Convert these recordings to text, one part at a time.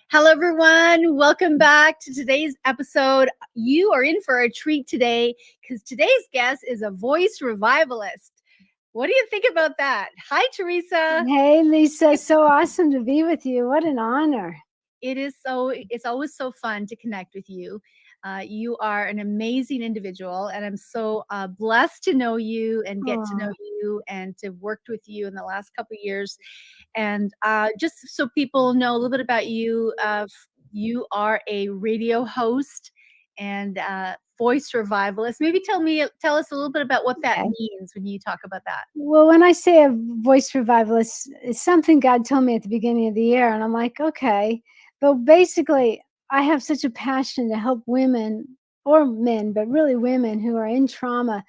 Hello, everyone. Welcome back to today's episode. You are in for a treat today because today's guest is a voice revivalist. What do you think about that? Hi, Theresa. Hey, Lisa. So awesome to be with you. What an honor. It's always so fun to connect with you. You are an amazing individual, and I'm so blessed to know you and get to know Oh, you and to have worked with you in the last couple of years. And just so people know a little bit about you, you are a radio host and voice revivalist. Maybe tell us a little bit about what that okay. means when you talk about that. Well, when I say a voice revivalist, it's something God told me at the beginning of the year. And I'm like, okay. But basically, I have such a passion to help women or men, but really women who are in trauma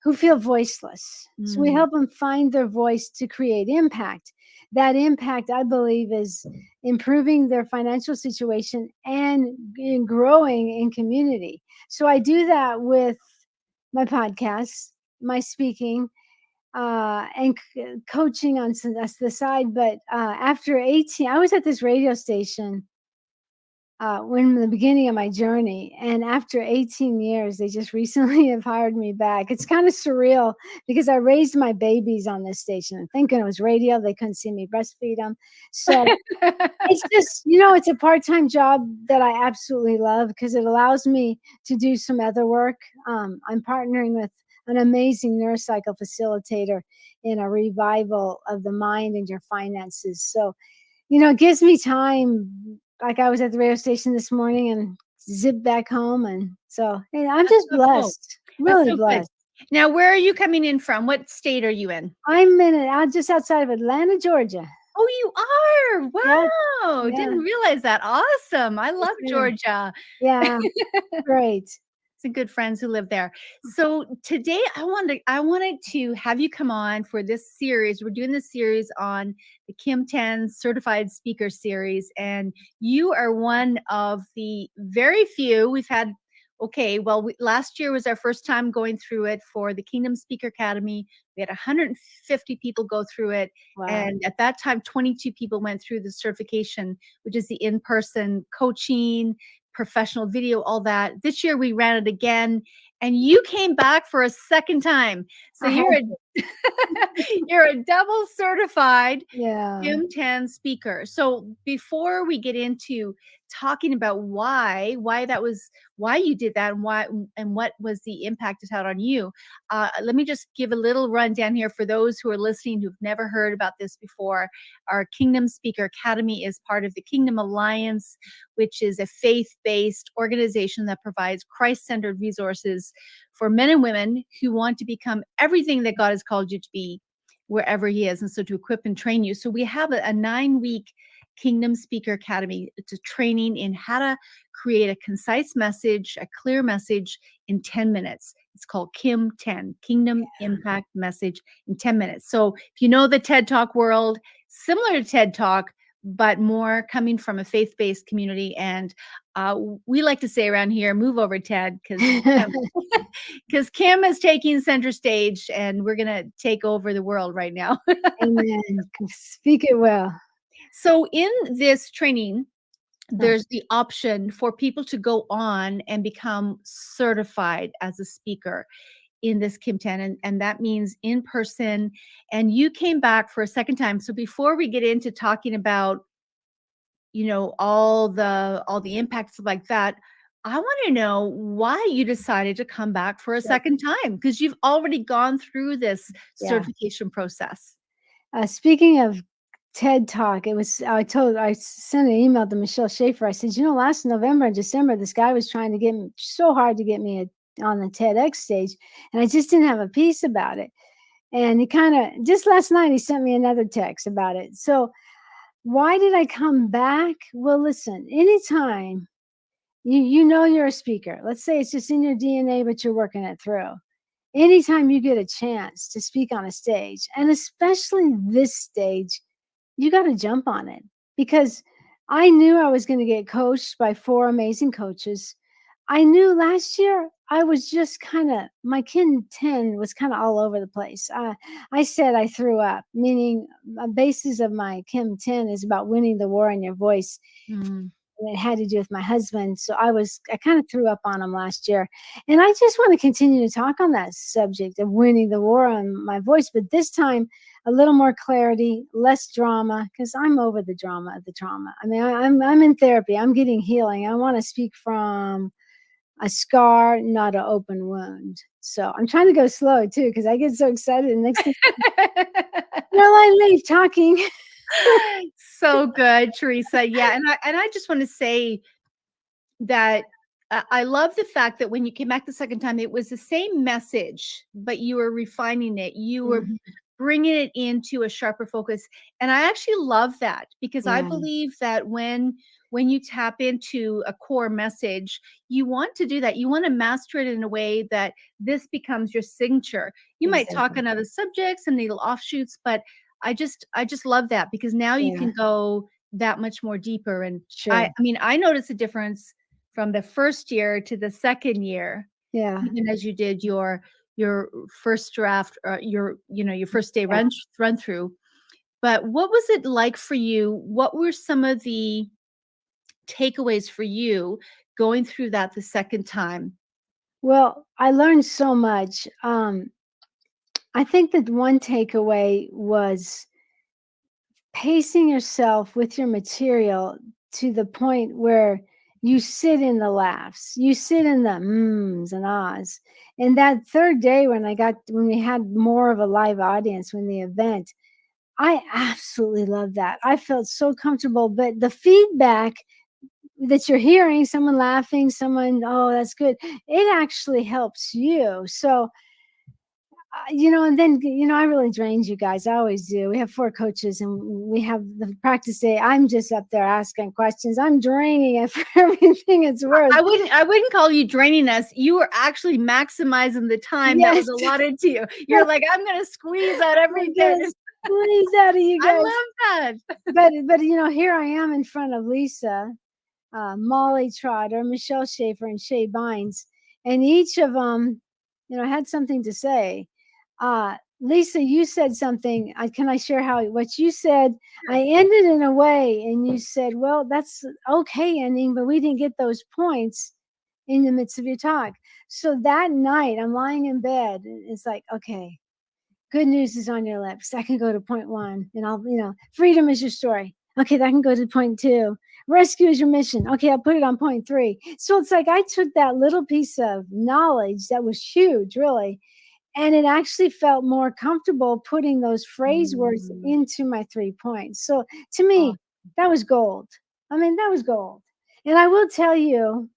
who feel voiceless. So we Mm, help them find their voice to create impact. That impact, I believe, is improving their financial situation and in growing in community. So I do that with my podcast, my speaking, and coaching on that's the side. But after 18, I was at this radio station when in the beginning of my journey, and after 18 years they just recently have hired me back. It's kind of surreal because I raised my babies on this station thinking it was radio. They couldn't see me breastfeed them, so it's just, it's a part-time job that I absolutely love because it allows me to do some other work. I'm partnering with an amazing neurocycle facilitator in a revival of the mind and your finances. So it gives me time. Like I was at the radio station this morning and zipped back home. And so I'm that's just so cool. blessed, That's really so good. blessed. Now, where are you coming in from? What state are you in? I'm just outside of Atlanta, Georgia. Oh, you are? Yeah, Wow. yeah, Didn't realize that. Awesome. I yes, love ma'am. Georgia. Yeah, great. Some good friends who live there. So today I wanted to have you come on for this series. We're doing this series on the Kim 10 Certified Speaker Series, and you are one of the very few we've had. Okay, well, last year was our first time going through it for the Kingdom Speaker Academy. We had 150 people go through it, Wow. and at that time, 22 people went through the certification, which is the in-person coaching, professional video, all that. This year we ran it again, and you came back for a second time. So I had you're a double certified Yeah. Kim 10 speaker. So before we get into talking about why you did that and what was the impact it had on you, let me just give a little rundown here for those who are listening who've never heard about this before. Our Kingdom Speaker Academy is part of the Kingdom Alliance, which is a faith-based organization that provides Christ-centered resources for men and women who want to become everything that God has called you to be wherever he is, and so to equip and train you. So we have a 9-week Kingdom Speaker Academy. It's a training in how to create a concise message, a clear message in 10 minutes. It's called Kim 10, Kingdom Impact Message in 10 minutes. So if you know the TED Talk world, similar to TED Talk, but more coming from a faith-based community. And we like to say around here, move over, Ted, because Kim is taking center stage, and we're going to take over the world right now. Amen. Speak it well. So in this training, Oh, there's the option for people to go on and become certified as a speaker in this Kim 10, and that means in person. And you came back for a second time. So before we get into talking about all the impacts like that, I want to know why you decided to come back for a sure. second time, because you've already gone through this Yeah. certification process. Speaking of TED Talk, I sent an email to Michelle Schaefer. I said, last November and December, this guy was trying to get me so hard to get me on the TEDx stage, and I just didn't have a piece about it. And he kind of just last night he sent me another text about it. So why did I come back? Well, listen, anytime you're a speaker, let's say it's just in your DNA, but you're working it through. Anytime you get a chance to speak on a stage, and especially this stage, you got to jump on it, because I knew I was going to get coached by 4 amazing coaches. I knew last year I was just kind of, my Kim 10 was kind of all over the place. I said I threw up, meaning the basis of my Kim 10 is about winning the war on your voice. Mm. And it had to do with my husband. So I kind of threw up on him last year. And I just want to continue to talk on that subject of winning the war on my voice, but this time a little more clarity, less drama, because I'm over the drama of the trauma. I mean, I'm in therapy. I'm getting healing. I want to speak from a scar, not an open wound. So I'm trying to go slow too, because I get so excited. And next thing, I leave talking. So good, Theresa. Yeah, and I just want to say that I love the fact that when you came back the second time, it was the same message, but you were refining it. You were Mhm. bringing it into a sharper focus, and I actually love that because I Yeah, believe that when you tap into a core message, you want to do that. You want to master it in a way that this becomes your signature. You might talk exactly. on other subjects and little offshoots, but I just love that because now you Yeah, can go that much more deeper. And sure. I mean, I noticed a difference from the first year to the second year, Yeah, even as you did your first draft, your first day yeah. run through. But what was it like for you? What were some of the takeaways for you going through that the second time? Well, I learned so much. I think that one takeaway was pacing yourself with your material to the point where you sit in the laughs, you sit in the mms and ahs. And that third day when we had more of a live audience when the event, I absolutely loved that. I felt so comfortable, but the feedback that you're hearing, someone laughing, someone, oh, that's good, it actually helps you. So and then I really drained you guys. I always do. We have 4 coaches, and we have the practice day. I'm just up there asking questions. I'm draining it for everything it's worth. I wouldn't call you draining us. You were actually maximizing the time that was Yes, allotted to you. You're like, I'm gonna squeeze out we're every bit. gonna squeeze out of you I guys. love that. But here I am in front of Lisa, Molly Trotter, Michelle Schaefer, and Shay Bynes, and each of them, had something to say. Lisa, you said something. Can I share what you said? I ended in a way, and you said, "Well, that's okay, ending, but we didn't get those points in the midst of your talk." So that night, I'm lying in bed. And it's like, okay, good news is on your lips. That can go to point one, and freedom is your story. Okay, that can go to point two. Rescue is your mission. Okay, I'll put it on point three. So it's like I took that little piece of knowledge that was huge, really, and it actually felt more comfortable putting those phrase words Mm. into my 3 points. So to Oh, me, that was gold. I mean, that was gold. And I will tell you,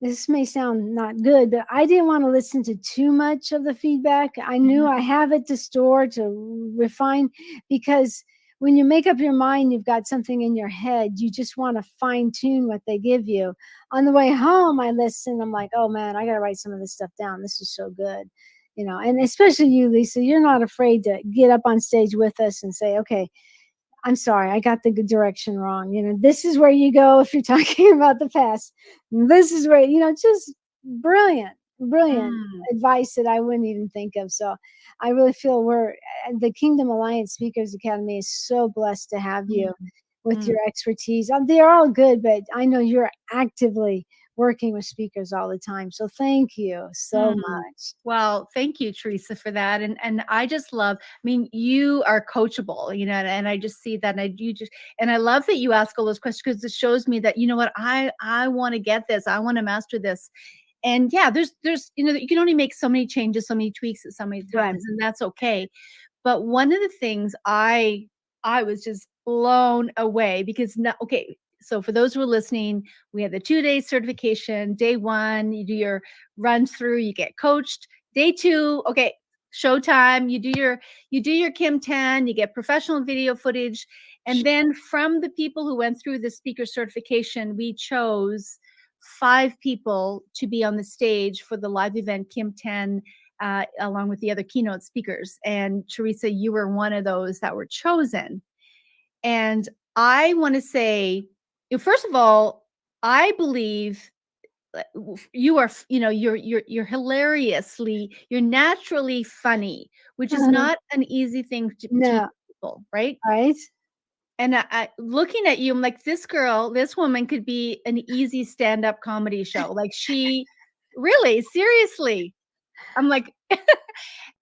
this may sound not good, but I didn't want to listen to too much of the feedback. I knew mhm. I have it to store, to refine, because when you make up your mind, you've got something in your head. You just want to fine tune what they give you. On the way home, I listened. I'm like, oh man, I got to write some of this stuff down. This is so good. And especially you, Lisa, you're not afraid to get up on stage with us and say, okay, I'm sorry, I got the direction wrong. This is where you go if you're talking about the past. This is where, just brilliant, brilliant Mm, advice that I wouldn't even think of. So I really feel the Kingdom Alliance Speakers Academy is so blessed to have mm, you with mm. your expertise. They're all good, but I know you're actively working with speakers all the time. So thank you so Mm. much. Well, thank you, Teresa, for that. And I just love, I mean, you are coachable, and I just see that. And I love that you ask all those questions because it shows me that, you know what, I want to get this. I want to master this. And yeah, there's, you can only make so many changes, so many tweaks at so many Yeah. times, and that's okay. But one of the things I was just blown away because okay, so for those who are listening, we had the 2 day certification. Day one, you do your run through, you get coached. Day two, okay, showtime. You do your Kim 10, you get professional video footage. And then from the people who went through the speaker certification, we chose 5 people to be on the stage for the live event Kim 10, along with the other keynote speakers. And Teresa, you were one of those that were chosen. And I want to say, first of all, I believe you are, you're hilariously, you're naturally funny, which is Uh-huh. not an easy thing to teach No, people, right? right? And looking at you, I'm like, this girl, this woman could be an easy stand-up comedy show. Like she, really, seriously. I'm like,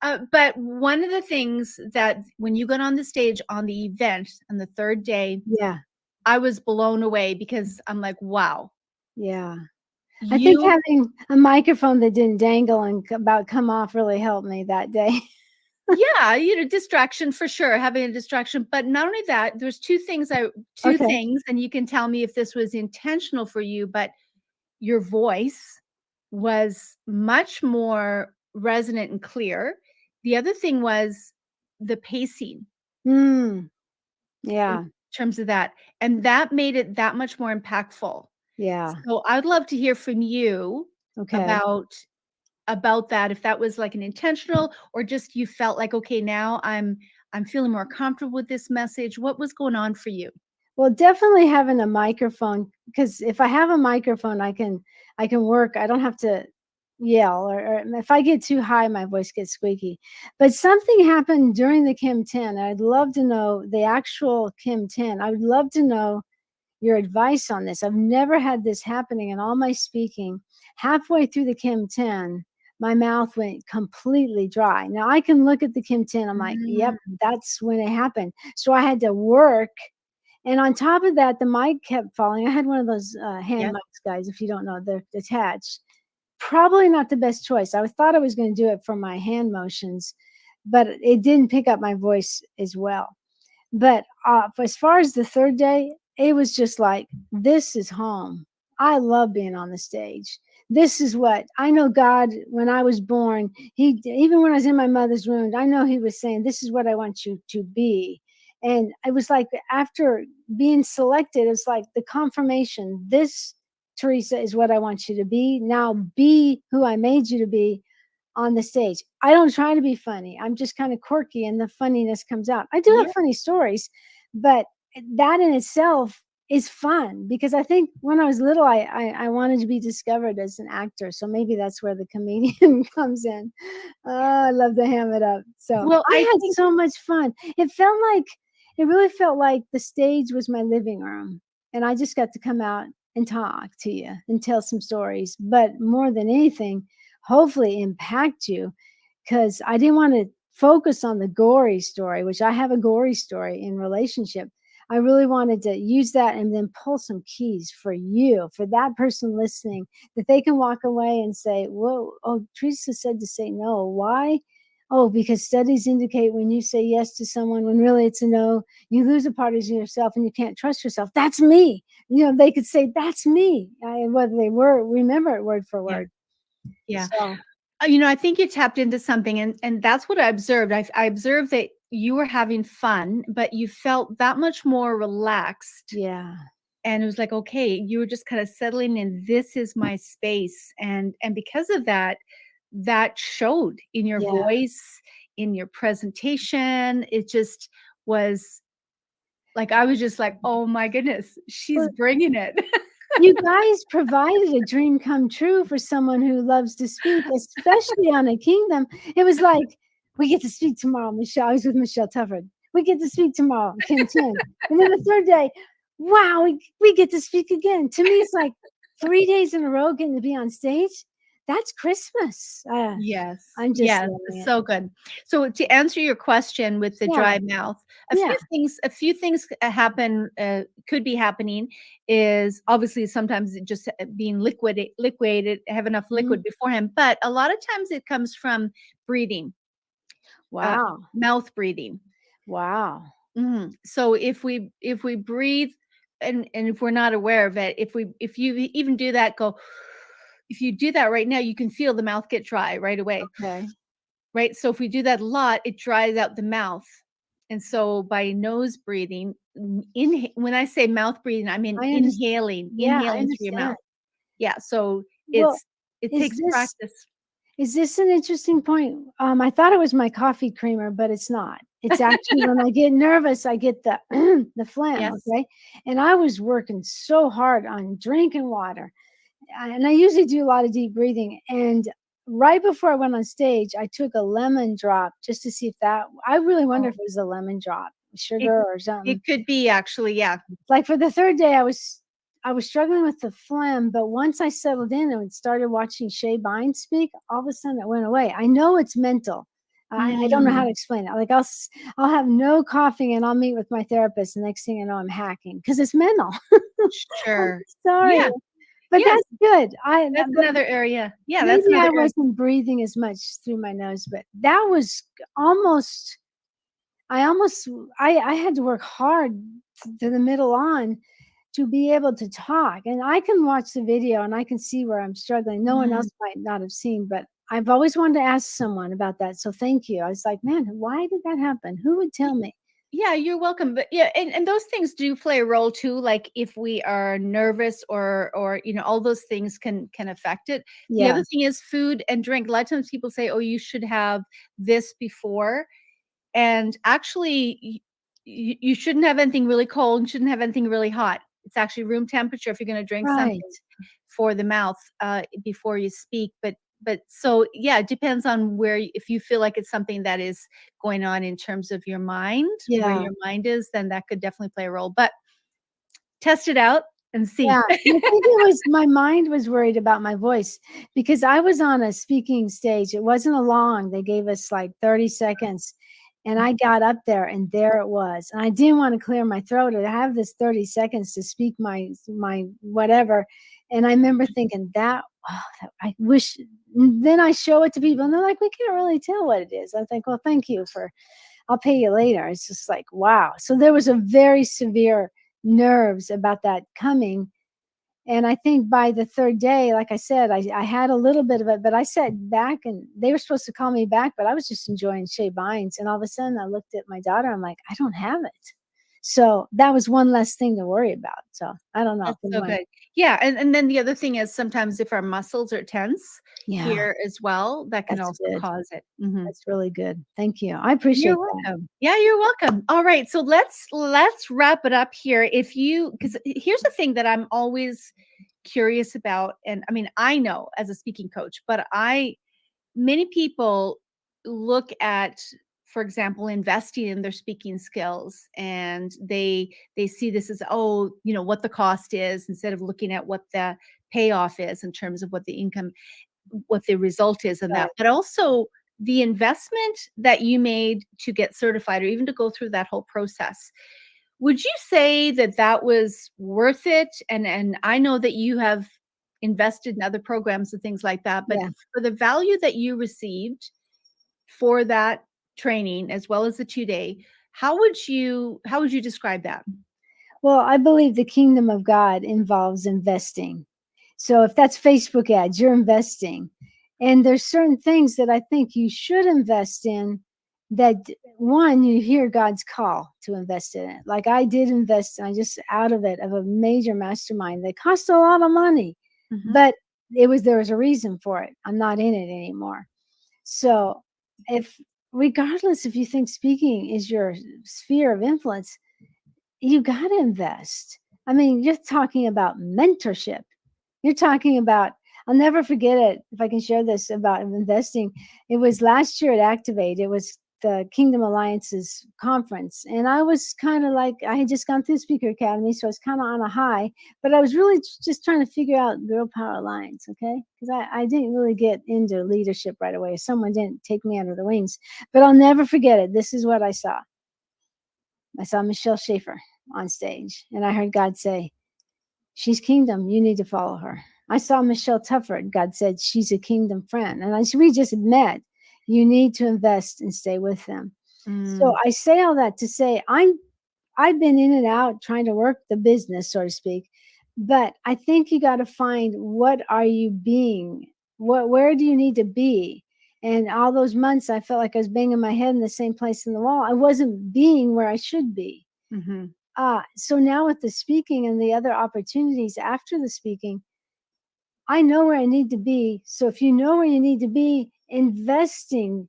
but one of the things that when you got on the stage on the event on the third day, Yeah, I was blown away because I'm like, wow, yeah. I think you, having a microphone that didn't dangle and about come off really helped me that day. yeah, distraction for sure, having a distraction. But not only that, there's two Okay. things, and you can tell me if this was intentional for you, but your voice was much more resonant and clear. The other thing was the pacing Mm, in yeah, terms of that, and that made it that much more impactful. yeah. So I'd love to hear from you Okay. about that, if that was like an intentional or just you felt like, okay, now I'm feeling more comfortable with this message. What was going on for you? Well, definitely having a microphone, because if I have a microphone, I can work. I don't have to yell, or if I get too high, my voice gets squeaky. But something happened during the Kim 10. I'd love to know the actual Kim 10. I would love to know your advice on this. I've never had this happening in all my speaking. Halfway through the Kim 10, my mouth went completely dry. Now I can look at the Kim 10. I'm like, yep, Mm, that's when it happened. So I had to work, and on top of that, the mic kept falling. I had one of those hand yeah, mics, guys. If you don't know, they're detached. Probably not the best choice. I thought I was going to do it for my hand motions, but it didn't pick up my voice as well. But as far as the third day, it was just like, this is home. I love being on the stage. This is what I know. God, when I was born, even when I was in my mother's womb, I know He was saying, this is what I want you to be. And it was like after being selected, it's like the confirmation. This, Theresa, is what I want you to be. Now be who I made you to be on the stage. I don't try to be funny. I'm just kind of quirky and the funniness comes out. I do yeah, have funny stories, but that in itself is fun because I think when I was little, I wanted to be discovered as an actor. So maybe that's where the comedian comes in. Oh, I love to ham it up. So well, I I had think, so much fun. It really felt like the stage was my living room and I just got to come out and talk to you and tell some stories. But more than anything, hopefully impact you, because I didn't want to focus on the gory story, which I have a gory story in relationship. I really wanted to use that and then pull some keys for you, for that person listening, that they can walk away and say, whoa, oh, Teresa said to say no. Why? Oh, because studies indicate when you say yes to someone when really it's a no, you lose a part of yourself and you can't trust yourself. That's me. They could say, that's me. Whether they were, remember it word for yeah, word. yeah. So, I think you tapped into something, and that's what I observed. I observed that you were having fun, but you felt that much more relaxed. yeah, And it was like, okay, you were just kind of settling in. This is my space, and because of that, that showed in your yeah. voice, in your presentation. It just was like I was just like, oh my goodness, she's Well, bringing it. you guys provided a dream come true for someone who loves to speak, especially on a kingdom. It was like, we get to speak tomorrow, Michelle. I was with Michelle Tufford. We get to speak tomorrow, Kim Chin. And then the third day, wow, we get to speak again. To me, it's like 3 days in a row getting to be on stage. That's Christmas. Yes, I'm just yes, loving it. so good. So to answer your question with the Yeah, dry mouth, yeah. a few things happen, could be happening is obviously sometimes it just being liquidated, have enough Mhm. liquid beforehand, but a lot of times it comes from breathing, uh, Wow. mouth breathing. Wow. So if we breathe and if we're not aware of it, if you even do that, go, if you do that right now, you can feel the mouth get dry right away. Okay. Right? So if we do that a lot, it dries out the mouth. And so by nose breathing, when I say mouth breathing, I mean I understand. inhaling, Yeah, I inhaling through your understand. mouth. Yeah. So Well, it is takes this practice. Is this an interesting point? I thought it was my coffee creamer, but it's not. It's actually when I get nervous, I get the the phlegm. Yes. Okay, and I was working so hard on drinking water, and I usually do a lot of deep breathing. And right before I went on stage, I took a lemon drop just to see if that. I really wonder Oh, if it was a lemon drop, it sugar or it something. could be actually, yeah. Like for the third day, I was struggling with the phlegm, but once I settled in and started watching Shay Bynes speak, all of a sudden it went away. I know it's mental. I don't know how Mm, to explain it. Like I'll have no coughing and I'll meet with my therapist. The next thing I know, I'm hacking because it's mental. I'm sure. sorry, Yeah. but Yes, that's good. that's But another area. Yeah, that's maybe another I area. wasn't breathing as much through my nose, but that was almost. I almost. I had to work hard to the middle on to be able to talk. And I can watch the video and I can see where I'm struggling. No one Mhm. else might not have seen, but I've always wanted to ask someone about that. So thank you. I was like, man, why did that happen? Who would tell me? Yeah, you're welcome. But yeah, and those things do play a role too. Like if we are nervous or all those things can affect it. The Yeah. other thing is food and drink. A lot of times people say, "Oh, you should have this before," and actually, you shouldn't have anything really cold. You shouldn't have anything really hot. It's actually room temperature if you're going to drink Right. something for the mouth before you speak. But so yeah, it depends on if you feel like it's something that is going on in terms of your mind, where Yeah. your mind is, then that could definitely play a role. But test it out and see. Yeah, and I think it was my mind was worried about my voice because I was on a speaking stage. It wasn't a long, they gave us like 30 seconds. And I got up there and there it was. And I didn't want to clear my throat. I have this 30 seconds to speak my whatever. And I remember thinking I wish then I show it to people and they're like, we can't really tell what it is. I think, well, thank you for I'll pay you later. It's just like, wow. So there was a very severe nerves about that coming. And I think by the third day, like I said, I had a little bit of it, but I sat back and they were supposed to call me back, but I was just enjoying Shay Bynes. And all of a sudden I looked at my daughter. I'm like, I don't have it. So that was one less thing to worry about. So I don't know if That's so anyone, good. Yeah, and then the other thing is sometimes if our muscles are tense yeah, here as well, that can that's also good. cause it. Mhm. That's really good. Thank you. I You're appreciate that. welcome. Yeah, you're welcome. All right, so let's wrap it up here. If you because here's the thing that I'm always curious about, and I mean, I know as a speaking coach, but I many people look at, for example, investing in their speaking skills, and they see this as, oh, what the cost is, instead of looking at what the payoff is in terms of what the result is in Right. that, but also the investment that you made to get certified or even to go through that whole process. Would you say that that was worth it? And I know that you have invested in other programs and things like that, but Yeah. for the value that you received for that training as well as the 2 day, how would you describe that? Well, I believe the kingdom of God involves investing. So if that's Facebook ads, you're investing. And there's certain things that I think you should invest in that one, you hear God's call to invest in it. Like I did invest, and I just out of it of a major mastermind that cost a lot of money, Mhm. but there was a reason for it. I'm not in it anymore. So if regardless if you think speaking is your sphere of influence, you got to invest. I mean, you're talking about mentorship. You're talking about, I'll never forget it. If I can share this about investing, it was last year at Activate. It was the Kingdom Alliances conference. And I was kind of like, I had just gone through Speaker Academy, so I was kind of on a high, but I was really just trying to figure out Girl Power Alliance, okay? Because I didn't really get into leadership right away. Someone didn't take me under the wings. But I'll never forget it. This is what I saw. I saw Michelle Schaefer on stage, and I heard God say, she's kingdom. You need to follow her. I saw Michelle Tufford. God said, she's a kingdom friend. And we just met. You need to invest and stay with them. So Mm, I say all that to say I've been in and out trying to work the business, so to speak. But I think you got to find what are you being? Where do you need to be? And all those months I felt like I was banging my head in the same place in the wall. I wasn't being where I should be. mhm, So now with the speaking and the other opportunities after the speaking, I know where I need to be. So if you know where you need to be, investing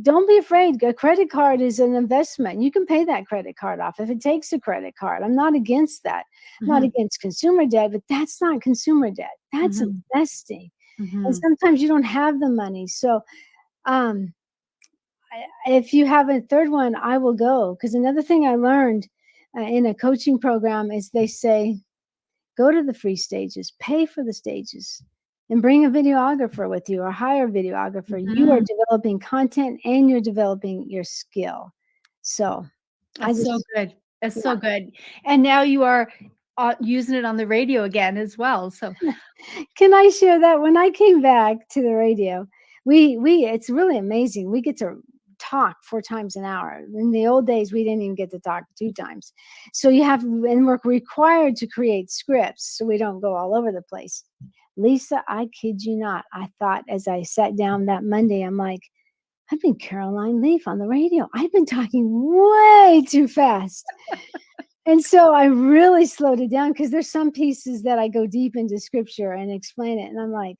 don't be afraid. A credit card is an investment. You can pay that credit card off if it takes a credit card. I'm not against that. I'm not Mhm, against consumer debt, but that's not consumer debt. That's mhm, investing. And mhm. sometimes you don't have the money. So, um, if you have a third one, I will go. Because another thing I learned in a coaching program is they say, go to the free stages, pay for the stages, and bring a videographer with you or hire a videographer. You are Mhm. developing content and you're developing your skill. So I That's so just, good. That's yeah. so good. And now you are, using it on the radio again as well, so Can I share that? When I came back to the radio, we it's really amazing. We get to talk 4 times an hour. In the old days, we didn't even get to talk 2 times. So you have, and we're required to create scripts so we don't go all over the place. Lisa, I kid you not. I thought as I sat down that Monday, I'm like, I've been Caroline Leaf on the radio. I've been talking way too fast. And so I really slowed it down because there's some pieces that I go deep into scripture and explain it. And I'm like,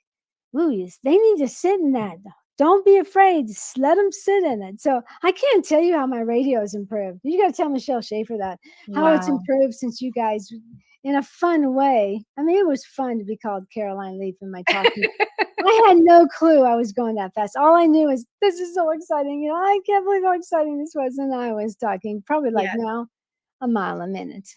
ooh, they need to sit in that. Don't be afraid. Just let them sit in it. So I can't tell you how my radio has improved. You got to tell Michelle Schaefer that, how it's wow. improved since you guys, in a fun way. I mean, it was fun to be called Caroline Leaf in my talking. I had no clue I was going that fast. All I knew is this is so exciting. You know, I can't believe how exciting this was. And I was talking probably like Yeah. now a mile a minute.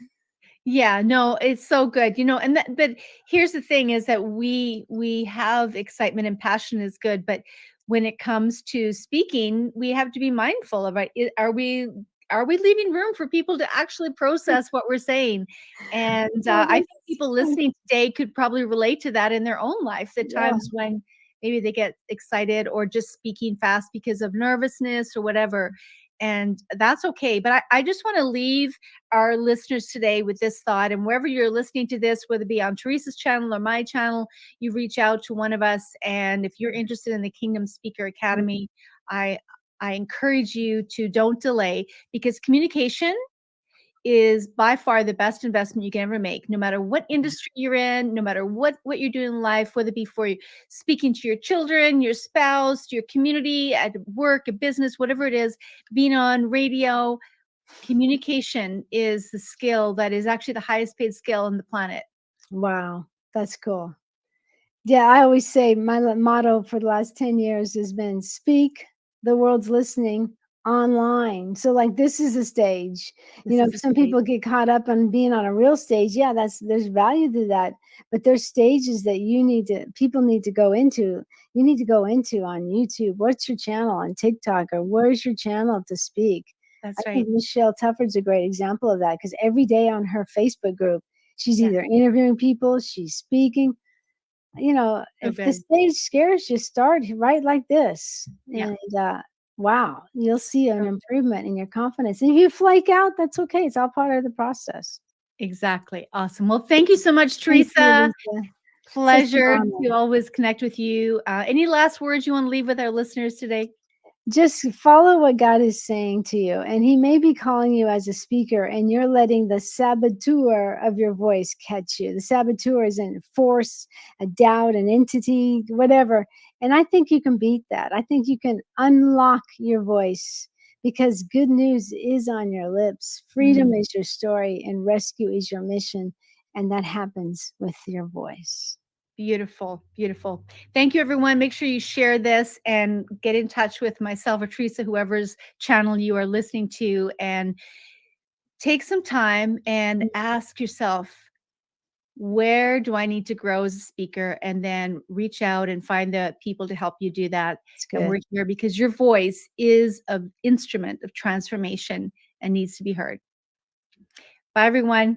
Yeah, no, it's so good, and that but here's the thing is that we have excitement and passion is good, but when it comes to speaking, we have to be mindful of it. Are we leaving room for people to actually process what we're saying? And Oh, I think that's people fun. listening today could probably relate to that in their own life. The Yeah. times when maybe they get excited or just speaking fast because of nervousness or whatever. And that's okay. But I just want to leave our listeners today with this thought. And wherever you're listening to this, whether it be on Teresa's channel or my channel, you reach out to one of us. And if you're interested in the Kingdom Speaker Academy, I I encourage you to don't delay, because communication is by far the best investment you can ever make, no matter what industry you're in, no matter what you're doing in life, whether it be for speaking to your children, your spouse, your community, at work, a business, whatever it is, being on radio. Communication is the skill that is actually the highest paid skill on the planet. Wow. That's cool. Yeah, I always say my motto for the last 10 years has been speak, the world's listening online. So like this is a stage. This is a Some stage. people get caught up on being on a real stage. Yeah, there's value to that. But there's stages that people need to go into. You need to go into on YouTube. What's your channel on TikTok, or where's your channel to speak? I That's think right. Michelle Tufford's a great example of that because every day on her Facebook group, she's Yeah. either interviewing people, she's speaking. So If the good. stage scares you, start right like this. Yeah. And wow, you'll see an So improvement in your confidence. And if you flake out, that's okay. It's all part of the process. exactly. Awesome. Well, thank you so much, Thank you, Teresa. Lisa. Such an Pleasure to honor. always connect with you. Any last words you want to leave with our listeners today? Just follow what God is saying to you. And He may be calling you as a speaker, and you're letting the saboteur of your voice catch you. The saboteur is a force, a doubt, an entity, whatever. And I think you can beat that. I think you can unlock your voice because good news is on your lips. Freedom Mm, is your story, and rescue is your mission. And that happens with your voice. beautiful. Beautiful. Thank you, everyone. Make sure you share this and get in touch with myself or Teresa, whoever's channel you are listening to, and take some time and ask yourself, where do I need to grow as a speaker? And then reach out and find the people to help you do that. It's And good. we're here because your voice is an instrument of transformation and needs to be heard. Bye, everyone.